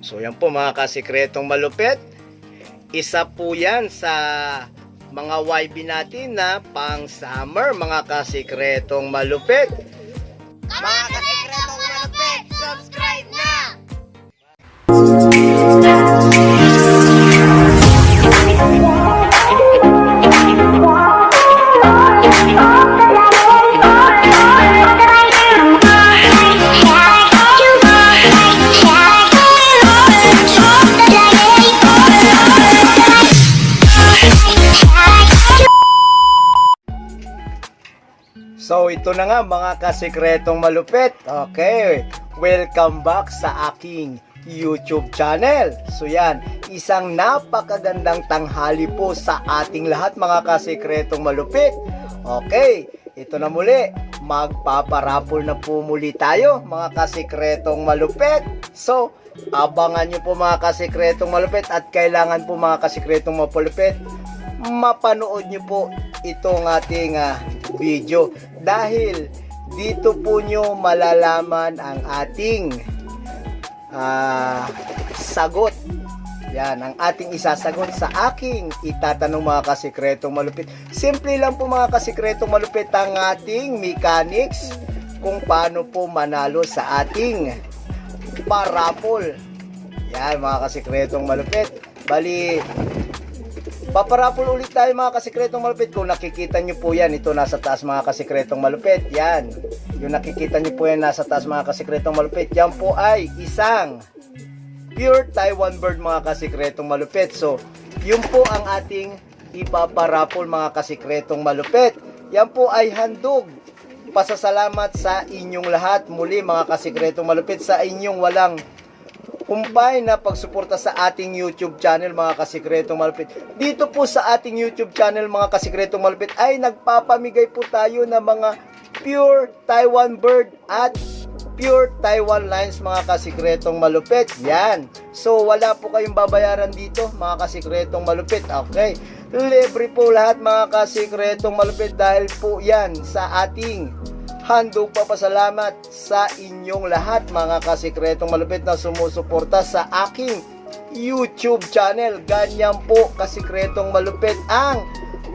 So yan po mga kasikretong malupit. Isa po yan sa mga YB natin na pang summer mga kasikretong malupit. Mga kasikretong malupit, subscribe na! So ito na nga mga kasikretong malupit. Okay, welcome back sa aking YouTube channel. So yan, isang napakagandang tanghali po sa ating lahat mga kasikretong malupit. Okay, ito na muli, magpaparapol na po muli tayo mga kasikretong malupit. So, abangan nyo po mga kasikretong malupit at kailangan po mga kasikretong malupit mapanood nyo po itong ating video dahil dito po nyo malalaman ang ating sagot. Yan, ang ating isasagot sa aking itatanong mga kasikretong malupit. Simple lang po mga kasikretong malupit ang ating mechanics kung paano po manalo sa ating parapol. Yan mga kasikretong malupit. Bali, paparapol ulit tayo mga kasikretong malupit. Kung nakikita nyo po yan, ito nasa taas mga kasikretong malupit. Yan, yung nakikita nyo po yan nasa taas mga kasikretong malupit. Yan po ay isang pure Taiwan bird mga kasikretong malupit. So, yun po ang ating ipaparapol mga kasikretong malupit. Yan po ay handog. Pasasalamat sa inyong lahat muli mga kasikretong malupit sa inyong walang kumpay na pagsuporta sa ating YouTube channel mga kasikretong malupit. Dito po sa ating YouTube channel mga kasikretong malupit ay nagpapamigay po tayo ng mga pure Taiwan bird at pure Taiwan lines mga kasikretong malupit. Yan. So wala po kayong babayaran dito mga kasikretong malupit. Okay. Libre po lahat mga kasikretong malupit dahil po yan sa ating handog papasalamat sa inyong lahat mga kasikretong malupit na sumusuporta sa aking YouTube channel. Ganyan po kasikretong malupit ang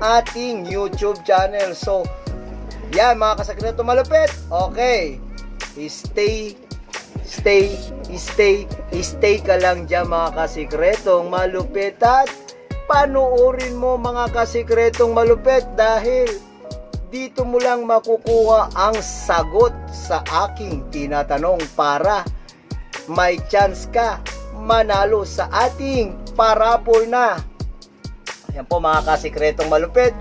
ating YouTube channel. So, yan mga kasikretong malupit. Okay. Stay ka lang dyan mga kasikretong malupit at panoorin mo mga kasikretong malupit dahil dito mo lang makukuha ang sagot sa aking tinatanong para may chance ka manalo sa ating parapol na. Yan po mga kasikretong malupit,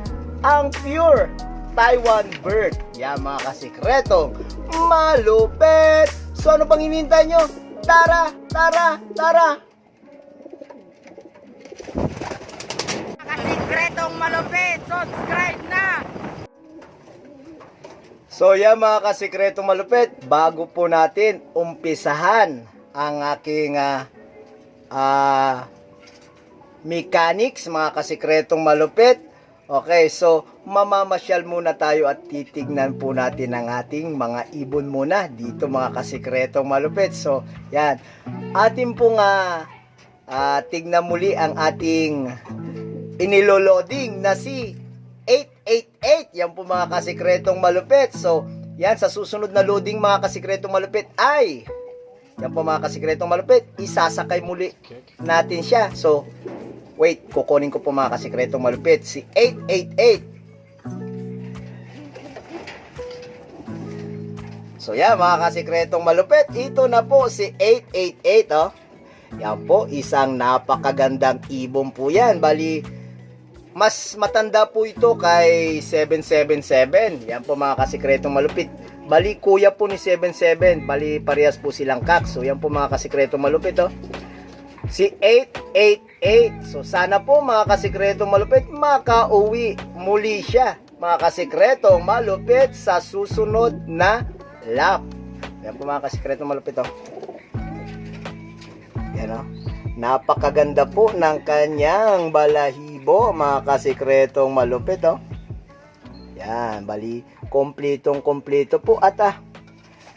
ang pure Taiwan bird. Yan mga kasikretong malupit. So ano pang hinihintay nyo? Tara! Kasikretong malupit, subscribe na! So yan mga kasikretong malupit, bago po natin umpisahan ang aking mechanics mga kasikretong malupit. Okay, so mamamasyal muna tayo at titignan po natin ang ating mga ibon muna dito mga kasikretong malupit. So yan, atin pong tignan muli ang ating iniloloading na si 888. Yan po mga kasikretong malupit. So, yan sa susunod na loading mga kasikretong malupit ay yan po mga kasikretong malupit, isasakay muli natin siya. So, wait, kukunin ko po mga kasikretong malupit si 888. So, yan mga kasikretong malupit, ito na po si 888 oh. Yan po, isang napakagandang ibon po yan. Bali, mas matanda po ito kay 777. Yan po mga kasikretong malupit. Bali, kuya po ni 77. Bali, parehas po silang kak. So, yan po mga kasikretong malupit. Oh. Si 888. So, sana po mga kasikretong malupit makauwi muli siya. Mga kasikretong malupit sa susunod na lap. Yan po mga kasikretong malupit. Oh. Yan o. Napakaganda po ng kanyang balahibo mga kasikretong malupit oh. Yan, bali kompletong kompleto po at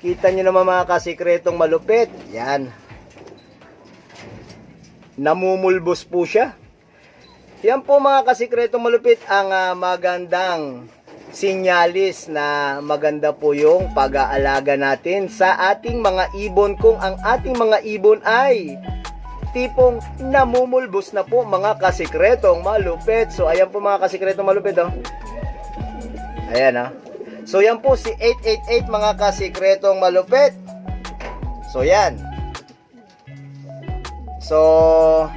kita nyo naman mga kasikretong malupit. Yan. namumulbos po siya. Yan po mga kasikretong malupit ang magandang sinyalis na maganda po yung pag-aalaga natin sa ating mga ibon kung ang ating mga ibon ay tipong namumulbos na po mga kasikretong malupit. So ayan po mga kasikretong malupit oh. Ayan ah. So yan po si 888 mga kasikretong malupit. So yan. So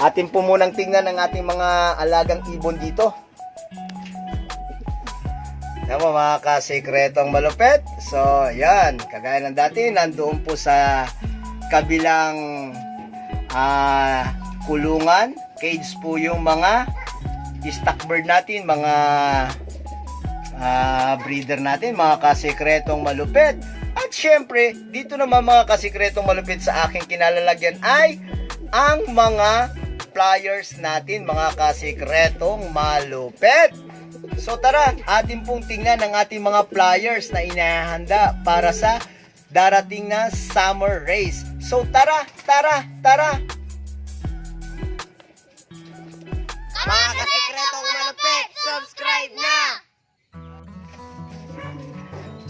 atin po munang tingnan ang ating mga alagang ibon dito. Yan po mga kasikretong malupit. So yan, kagaya ng dati, nandoon po sa kabilang kulungan, cage po yung mga stock bird natin, mga breeder natin, mga kasikretong malupit. At syempre, dito naman mga kasikretong malupit sa aking kinalalagyan ay ang mga flyers natin, mga kasikretong malupit. So tara, atin pong tingnan ang ating mga flyers na inahanda para sa darating na summer race. So tara. Mga kasikretong malupit, subscribe na!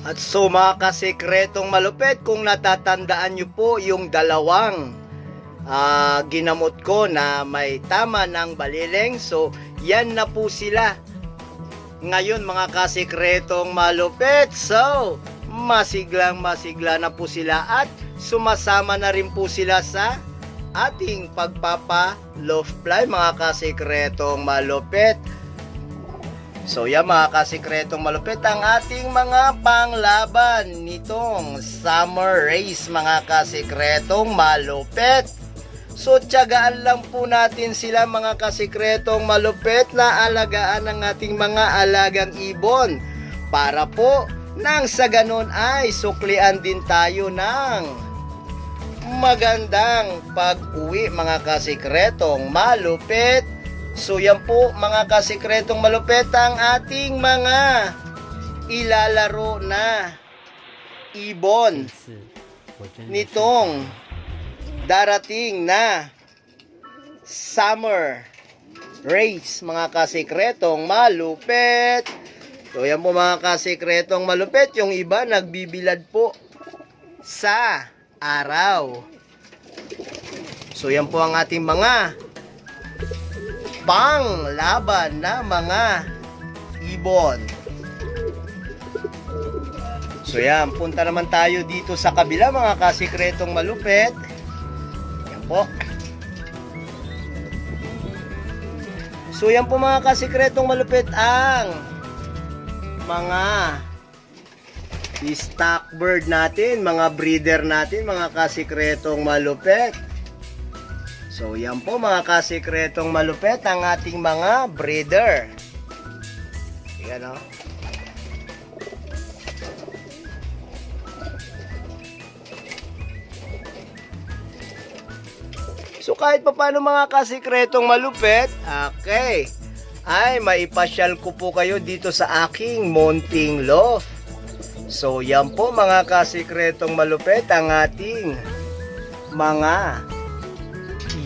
At so mga kasikretong malupit, kung natatandaan nyo po yung dalawang ginamot ko na may tama ng baliling, so yan na po sila ngayon mga kasikretong malupit. So masigla na po sila at sumasama na rin po sila sa ating pagpapa loft fly mga kasikretong malupit. So yan mga kasikretong malupit ang ating mga panglaban nitong summer race mga kasikretong malupit. So tiyagaan lang po natin sila mga kasikretong malupit na alagaan ng ating mga alagang ibon para po nang sa ganon ay suklian din tayo ng magandang pag-uwi mga kasikretong malupit. So yan po mga kasikretong malupit ang ating mga ilalaro na ibon nitong darating na summer race mga kasikretong malupit. So yan po mga kasikretong malupit, yung iba nagbibilad po sa araw. So yan po ang ating mga panglaban na mga ibon. So yan, punta naman tayo dito sa kabila mga kasikretong malupit. Yan po. So yan po mga kasikretong malupit ang mga stock bird natin, mga breeder natin, mga kasikretong malupit. So yan po mga kasikretong malupit ang ating mga breeder. Yan o. So kahit pa paano mga kasikretong malupit, okay, ay maipasyal ko po kayo dito sa aking munting loft. So yan po mga kasikretong malupit ang ating mga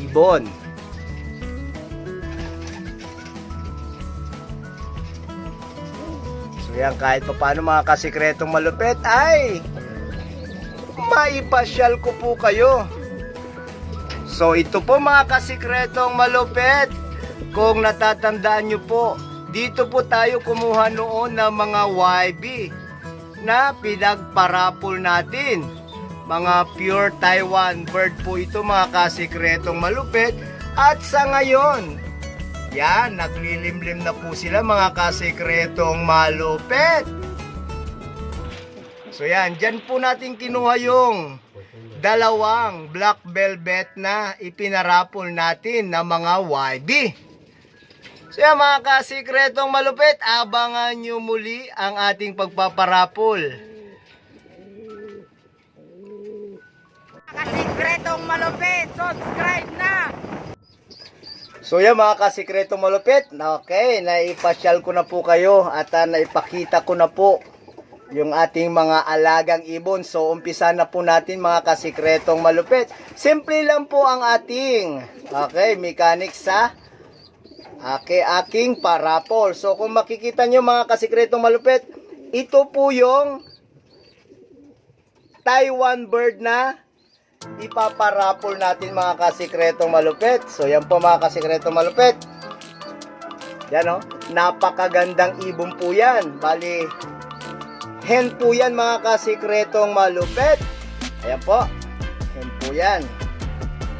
ibon. So yan, kahit pa paano mga kasikretong malupit ay maipasyal ko po kayo. So ito po mga kasikretong malupit, kung natatandaan nyo po, dito po tayo kumuha noon ng mga YB na pinagparapol natin. Mga pure Taiwan bird po ito mga kasikretong malupit. At sa ngayon, yan, naglilimlim na po sila mga kasikretong malupit. So yan, dyan po natin kinuha yung dalawang black velvet na ipinarapol natin na mga YB. So yan mga kasikretong malupit, abangan nyo muli ang ating pagpaparapol. Kasikretong malupit, subscribe na! So yan mga kasikretong malupit, okay, naipasyal ko na po kayo at naipakita ko na po yung ating mga alagang ibon. So, umpisa na po natin mga kasikretong malupit. Simple lang po ang ating, mechanics sa aking parapol. So, kung makikita nyo mga kasikretong malupit, ito po yung Taiwan bird na ipaparapol natin mga kasikretong malupit. So, yan po mga kasikretong malupit. Yan napakagandang ibon po yan. Bali, hen po yan mga kasikretong malupit. Ayan po, hen po yan.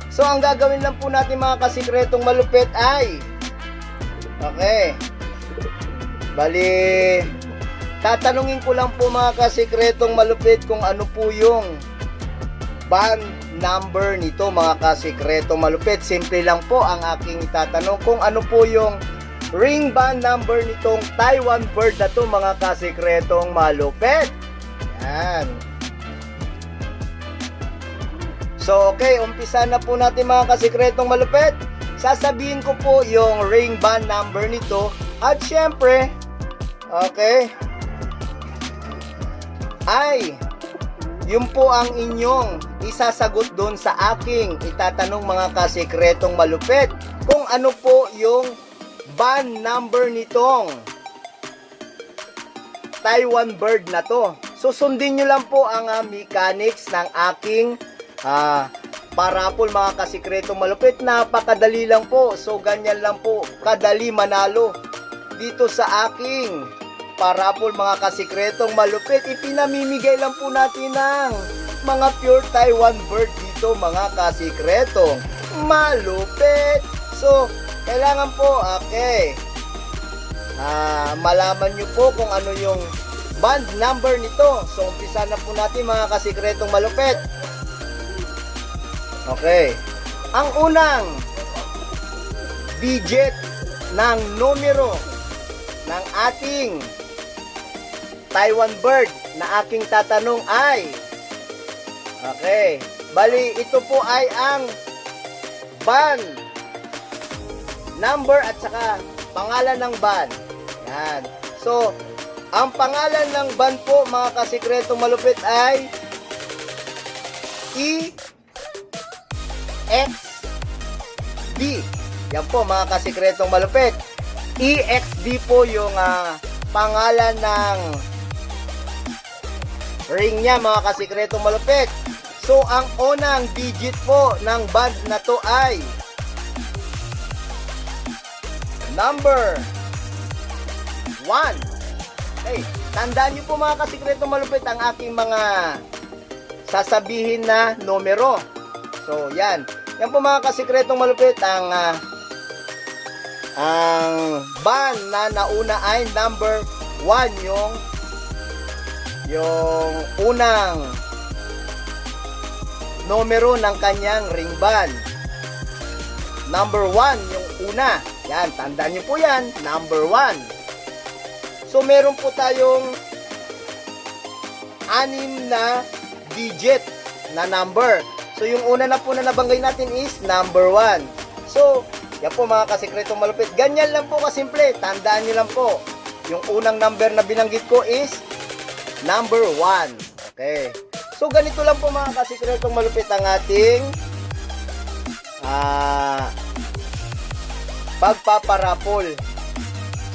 So, ang gagawin lang po natin mga kasikretong malupit ay, bali, tatanungin ko lang po mga kasikretong malupit kung ano po yung band number nito mga kasikretong malupit. Simple lang po ang aking itatanong kung ano po yung ring band number nitong Taiwan bird na to mga kasikretong malupit. Yan. So, umpisa na po natin mga kasikretong malupit. Sasabihin ko po yung ring band number nito. At syempre, ay, yun po ang inyong isasagot doon sa aking itatanong mga kasikretong malupit. Kung ano po yung band number nitong Taiwan bird na to. Susundin nyo lang po ang mechanics ng aking parapol mga kasikretong malupit. Napakadali lang po. So ganyan lang po kadali manalo dito sa aking parapol mga kasikretong malupit. Ipinamimigay lang po natin ng mga pure Taiwan bird dito mga kasikretong malupit. So kailangan po, malaman nyo po kung ano yung band number nito. So, umpisa na po natin mga kasikretong malupit. Ang unang digit ng numero ng ating Taiwan bird na aking tatanong ay, bali, ito po ay ang band number at saka pangalan ng band. Yan. So, ang pangalan ng band po mga kasikretong malupit ay EXD. Yan po mga kasikretong malupit. EXD po yung pangalan ng ring niya mga kasikretong malupit. So, ang unang digit po ng band na to ay number 1. Tandaan nyo po mga kasikretong malupit ang aking mga sasabihin na numero. So, yan. Yan po mga kasikretong malupit ang band na nauna ay number 1 yung unang numero ng kanyang ring band. Number 1 yung una. Yan, tandaan nyo po yan, number 1. So, meron po tayong 6 na digit na number. So, yung una na po na nabanggay natin is number 1. So, yan po mga kasikretong malupit. Ganyan lang po kasimple. Tandaan nyo lang po. Yung unang number na binanggit ko is number 1. So, ganito lang po mga kasikretong malupit ang ating pagpaparapol.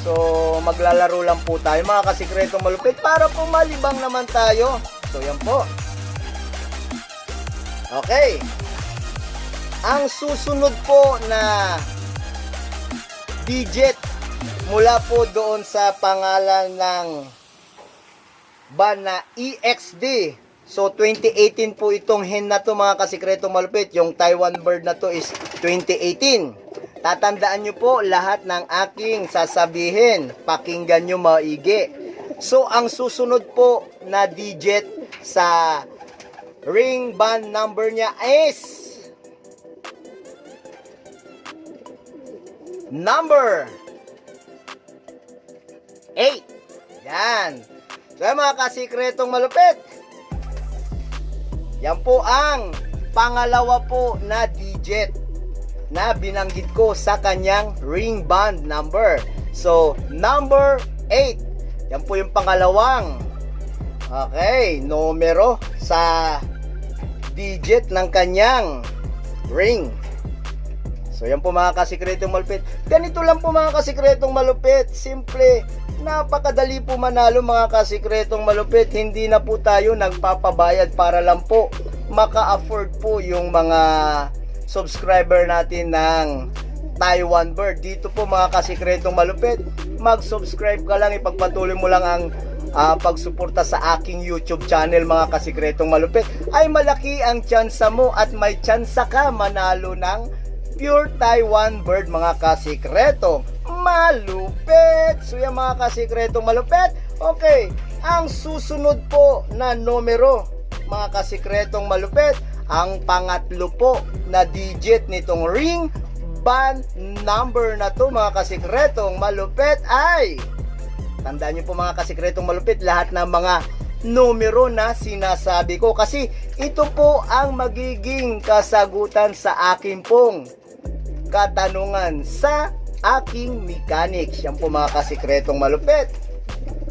So, maglalaro lang po tayo mga kasikretong malupit para po malibang naman tayo. So, yan po. Ang susunod po na digit mula po doon sa pangalan ng band na EXD. So, 2018 po itong hen na to mga kasikretong malupit. Yung Taiwan bird na to is 2018. Tatandaan nyo po lahat ng aking sasabihin. Pakinggan nyo maigi. So, ang susunod po na digit sa ring band number niya is number 8. Yan. So, mga kasikretong malupit, yan po ang pangalawa po na digit na binanggit ko sa kanyang ring band number. So, number 8. Yan po yung pangalawang Okay, numero sa digit ng kanyang ring. So yan po mga kasikretong malupit. Ganito lang po mga kasikretong malupit. Simple, napakadali po manalo mga kasikretong malupit. Hindi na po tayo nagpapabayad para lang po maka-afford po yung mga subscriber natin ng Taiwan Bird. Dito po mga kasikretong malupit, mag-subscribe ka lang, ipagpatuloy mo lang ang pagsuporta sa aking YouTube channel mga kasikretong malupit, ay malaki ang tsansa mo at may tsansa ka manalo ng pure Taiwan Bird mga kasikretong malupit. So yan mga kasikretong malupit. Okay, ang susunod po na numero mga kasikretong malupit, ang pangatlo po na digit nitong ring band number na to mga kasikretong malupit ay, tandaan nyo po mga kasikretong malupit, lahat ng mga numero na sinasabi ko kasi ito po ang magiging kasagutan sa akin pong katanungan sa aking mechanics. Yan po mga kasikretong malupit.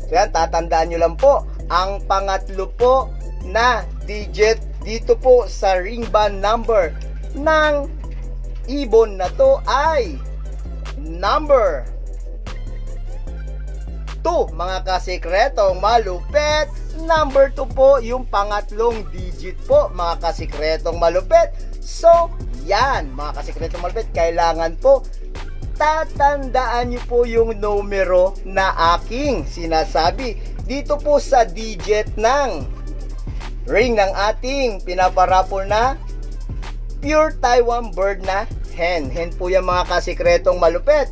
So yan, tatandaan nyo lang po, ang pangatlo po na digit dito po sa ring band number ng ibon na to ay number 2 mga kasikretong malupit. Number 2 po yung pangatlong digit po mga kasikretong malupit. So yan mga kasikretong malupit, kailangan po tatandaan nyo po yung numero na aking sinasabi dito po sa digit ng ring ng ating pinaparapol na pure Taiwan Bird na hen. Hen po yan mga kasikretong malupit.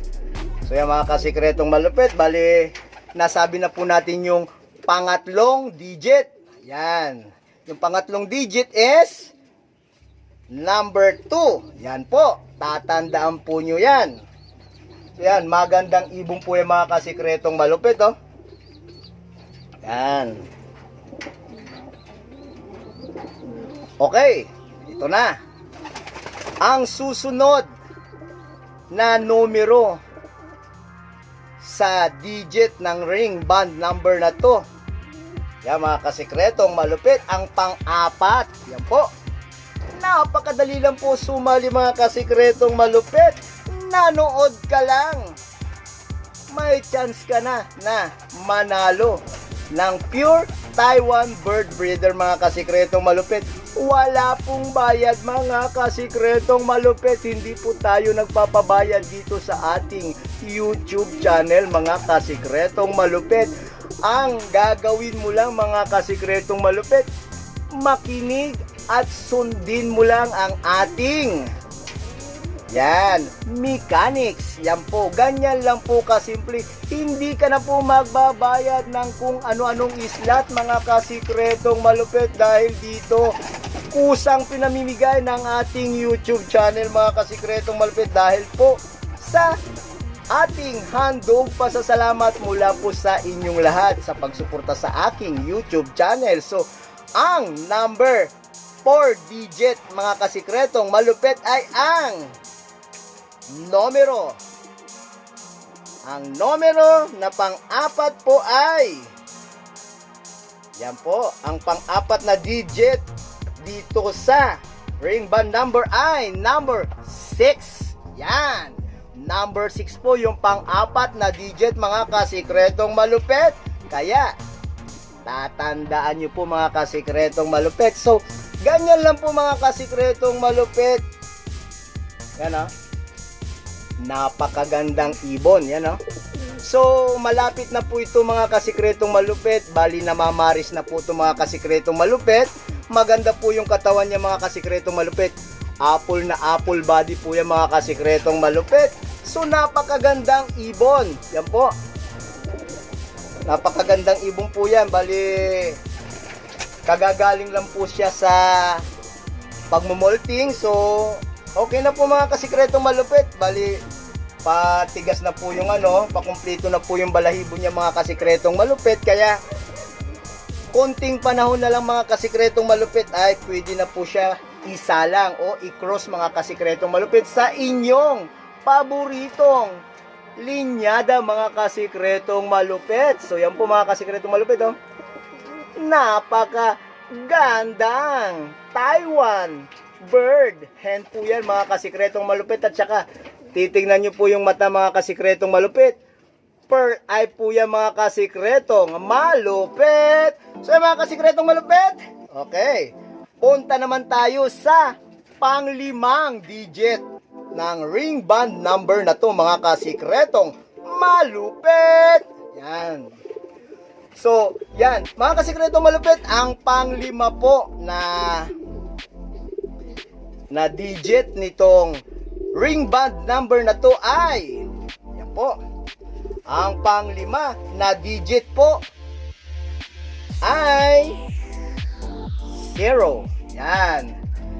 So yan mga kasikretong malupit, bali nasabi na po natin yung pangatlong digit. Yan. Yung pangatlong digit is number 2. Yan po. Tatandaan po nyo yan. So yan, magandang ibong po yung mga kasikretong malupit, oh. Yan. Okay. Ito na. Ang susunod na numero sa digit ng ring band number na to, yan mga kasikretong malupit, ang pang-apat. Yan po. Napakadali lang po sumali mga kasikretong malupit. Nanood ka lang, may chance ka na manalo ng pure Taiwan Bird Breeder mga kasikretong malupit. Wala pong bayad mga kasikretong malupit. Hindi po tayo nagpapabayad dito sa ating YouTube channel mga kasikretong malupit. Ang gagawin mo lang mga kasikretong malupit, makinig at sundin mo lang ang ating mechanics. Yan po, ganyan lang po kasimple. Hindi ka na po magbabayad ng kung ano-anong islat mga kasikretong malupit, dahil dito kusang pinamimigay ng ating YouTube channel mga kasikretong malupit, dahil po sa ating handog pasasalamat mula po sa inyong lahat sa pagsuporta sa aking YouTube channel. So ang number 4 digit mga kasikretong malupit ay ang numero na pang-apat po ay yan po, ang pang-apat na digit dito sa ring band number ay number 6. Yan, number 6 po yung pang-apat na digit mga kasikretong malupit. Kaya tatandaan nyo po mga kasikretong malupit. So ganyan lang po mga kasikretong malupit. Yan, oh. Napakagandang ibon. Yan, oh. So malapit na po ito mga kasikretong malupit. Bali namamaris na po ito mga kasikretong malupit. Maganda po yung katawan niya mga kasikretong malupit. Apple na apple body po yan mga kasikretong malupit. So napakagandang ibon. Yan po. Napakagandang ibon po yan. Bali kagagaling lang po siya sa pagmumolting. So okay na po mga kasikretong malupit. Bali patigas na po yung pakumpleto na po yung balahibo niya mga kasikretong malupit. Kaya konting panahon na lang mga kasikretong malupit ay pwede na po siya isalang o i-cross mga kasikretong malupit sa inyong paboritong linyada mga kasikretong malupit. So yan po mga kasikretong malupit, oh. napaka gandang Taiwan bird hen po yan mga kasikretong malupit. At saka titingnan nyo po yung mata mga kasikretong malupit. Per eye po yan mga kasikretong malupit. So mga kasikretong malupit, okay, punta naman tayo sa panglimang digit ng ring band number na to mga kasikretong malupit. Yan. So, yan. Mga kasikretong malupit, ang panglima po na digit nitong ring band number na to ay, yan po, ang panglima na digit po ay 0. Yan.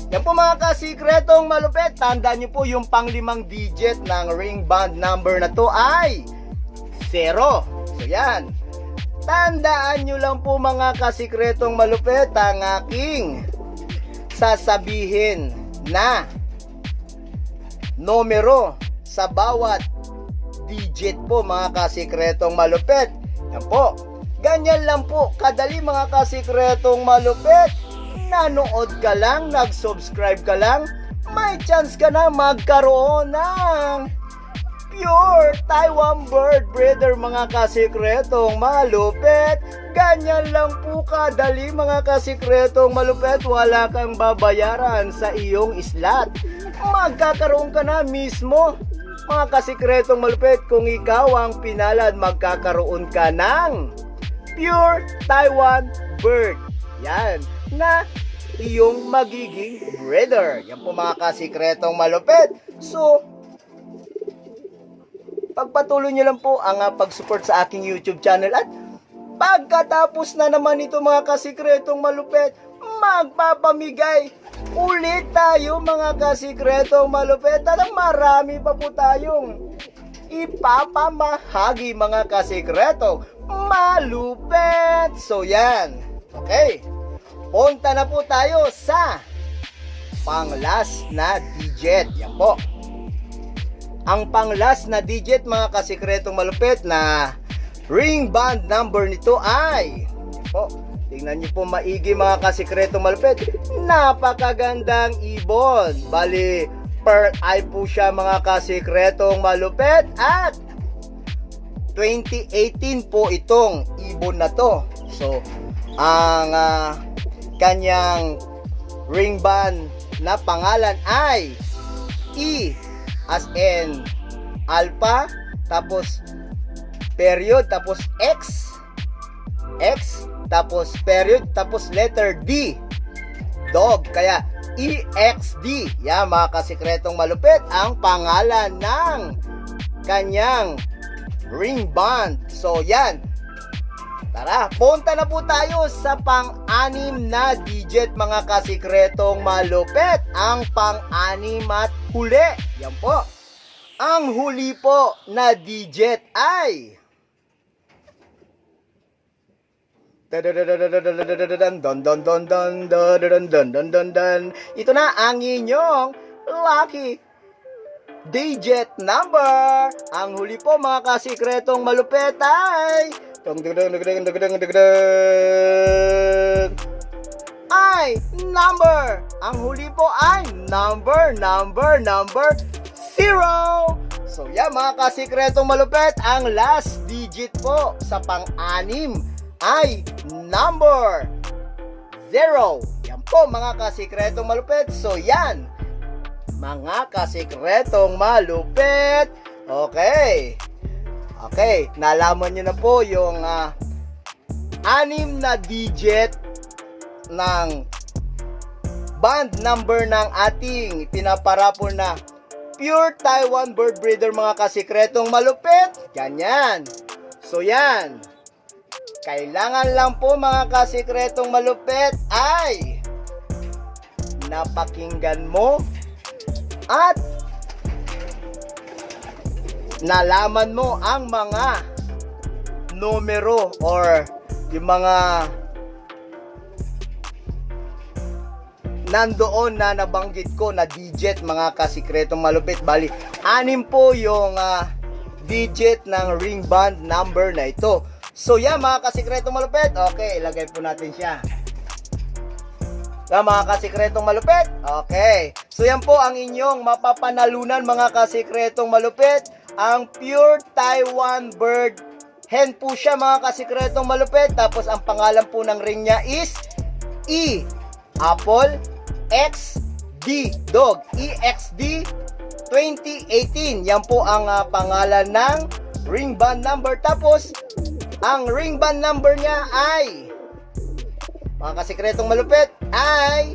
Yan po mga kasikretong malupit. Tandaan nyo po yung panglimang digit ng ring band number na to ay 0. So yan. Tandaan nyo lang po mga kasikretong malupit ang aking sasabihin na numero sa bawat digit po mga kasikretong malupit. Yan po. Ganyan lang po kadali mga kasikretong malupit. Nanood ka lang, nag-subscribe ka lang, may chance ka na magkaroon ng pure Taiwan bird breeder mga kasikretong malupit. Ganyan lang po kadali mga kasikretong malupit. Wala kang babayaran sa iyong slot. Magkakaroon ka na mismo mga kasikretong malupit. Kung ikaw ang pinalad, magkakaroon ka ng pure Taiwan bird. Yan na iyong magiging breeder. Yan po mga kasikretong malupit. So, pagpatuloy nyo lang po ang pag-support sa aking YouTube channel. At pagkatapos na naman ito mga kasikretong malupit, magpapamigay ulit tayo mga kasikretong malupit. At marami pa po tayong ipapamahagi mga kasikretong malupit. So yan. Okay. Punta na po tayo sa pang-last na digit. Yan po. Ang pang-last na digit mga kasikretong malupit na ring band number nito ay, yan po, tingnan nyo po maigi mga kasikretong malupit. Napakagandang ibon. Bali, per eye po siya mga kasikretong malupit. At 2018 po itong ibon na to. So, ang kanyang ring band na pangalan ay E as in alpha, tapos period, tapos X, tapos period, tapos letter D, dog. Kaya EXD. Yan mga kasikretong malupit ang pangalan ng kanyang ring band. So yan. Tara, punta na po tayo sa pang-anim na digit mga kasikretong malupit. Ang pang-anim at huli. Yan po. Ang huli po na digit ay ito na ang inyong lucky digit number. Ang huli po mga kasikretong malupit ay number. Ang huli po ay number 0. So yan mga kasikretong malupit, ang last digit po sa pang-anim ay number 0. Yan po mga kasikretong malupit. So yan mga kasikretong malupit. Okay, nalaman nyo na po yung 6 na digit ng band number ng ating pinaparapol na pure Taiwan bird breeder mga kasikretong malupit. Ganyan. So yan. Kailangan lang po mga kasikretong malupit ay napakinggan mo at nalaman mo ang mga numero or yung mga nandoon na nabanggit ko na digit mga kasikretong malupit. Bali, 6 po yung digit ng ring band number na ito. So yan mga kasikretong malupit. Okay, ilagay po natin siya. Yan mga kasikretong malupit. Okay. So yan po ang inyong mapapanalunan mga kasikretong malupit. Ang pure Taiwan bird hen po siya mga kasikretong malupit. Tapos ang pangalan po ng ring niya is E. Apple X D. Dog. EXD 2018. Yan po ang pangalan ng ring band number. Tapos ang ring band number niya ay, mga kasikretong malupit, ay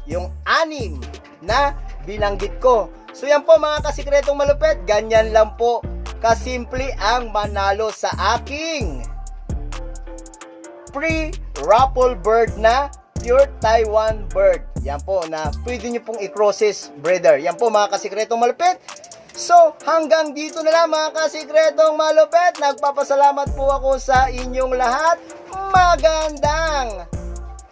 yung 6 na binanggit ko. So yan po mga kasikretong malupit, ganyan lang po kasimple ang manalo sa aking pre-raffle bird na pure Taiwan bird. Yan po na pwede nyo pong i-crosses breeder. Yan po mga kasikretong malupit. So, hanggang dito na lang mga kasikretong malupit. Nagpapasalamat po ako sa inyong lahat. Magandang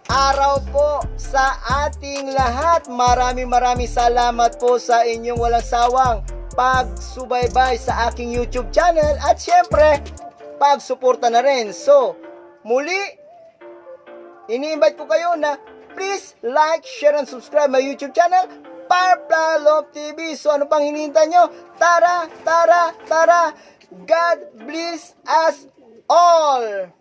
araw po sa ating lahat. Maraming salamat po sa inyong walang sawang pagsubaybay sa aking YouTube channel. At syempre, pagsuporta na rin. So, muli, ini-invite ko kayo na please like, share, and subscribe my YouTube channel, Firefly Love TV. So ano pang hinihintay nyo? Tara! God bless us all!